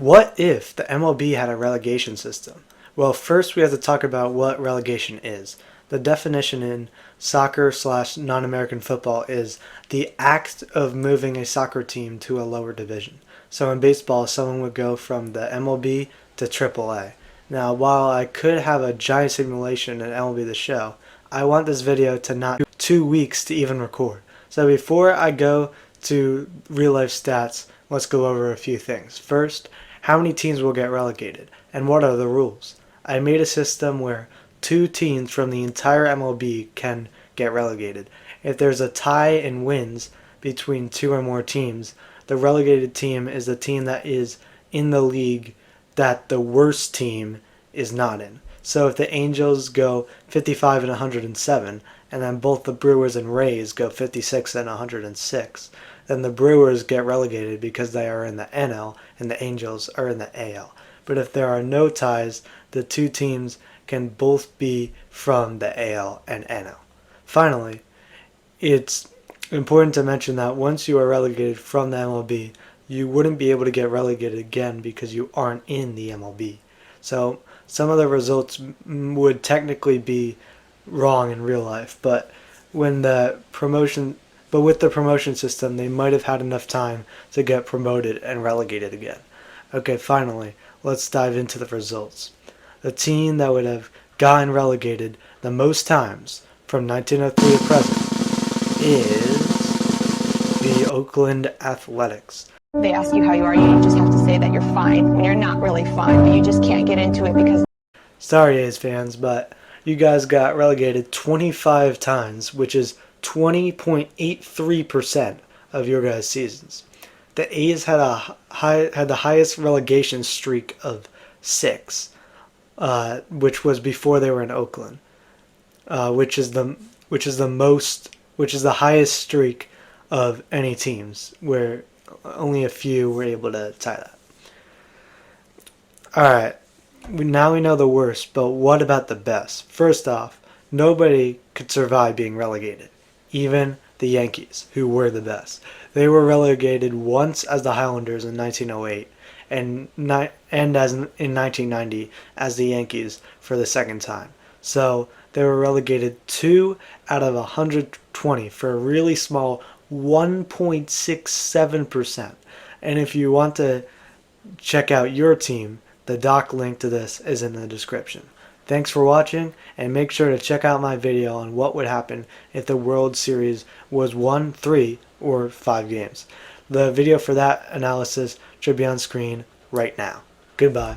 What if the MLB had a relegation system? Well, first we have to talk about what relegation is. The definition in soccer/non-American football is the act of moving a soccer team to a lower division. So in baseball, someone would go from the MLB to AAA. Now, while I could have a giant simulation in MLB The Show, I want this video to not take 2 weeks to even record. So before I go to real life stats, let's go over a few things. First, how many teams will get relegated, and what are the rules? I made a system where 2 teams from the entire MLB can get relegated. If there's a tie in wins between 2 or more teams, the relegated team is the team that is in the league that the worst team is not in. So if the Angels go 55 and 107, and then both the Brewers and Rays go 56 and 106, then the Brewers get relegated because they are in the NL and the Angels are in the AL. But if there are no ties, the 2 teams can both be from the AL and NL. Finally, it's important to mention that once you are relegated from the MLB, you wouldn't be able to get relegated again because you aren't in the MLB. So some of the results would technically be wrong in real life, but with the promotion system, they might have had enough time to get promoted and relegated again. Okay, finally, let's dive into the results. The team that would have gotten relegated the most times from 1903 to present is the Oakland Athletics. They ask you how you are, you just have to say that you're fine when you're not really fine, but you just can't get into it because... Sorry, A's fans, but you guys got relegated 25 times, which is 20.83% of your guys' seasons. The A's had the highest relegation streak of 6, which was before they were in Oakland, which is the highest streak of any teams, where only a few were able to tie that. All right. Now we know the worst, but what about the best? First off, nobody could survive being relegated, even the Yankees, who were the best. They were relegated once as the Highlanders in 1908 and as in 1990 as the Yankees for the second time. So they were relegated 2 out of 120 for a really small 1.67%. And if you want to check out your team, the doc link to this is in the description. Thanks for watching, and make sure to check out my video on what would happen if the World Series was 1, 3, or 5 games. The video for that analysis should be on screen right now. Goodbye.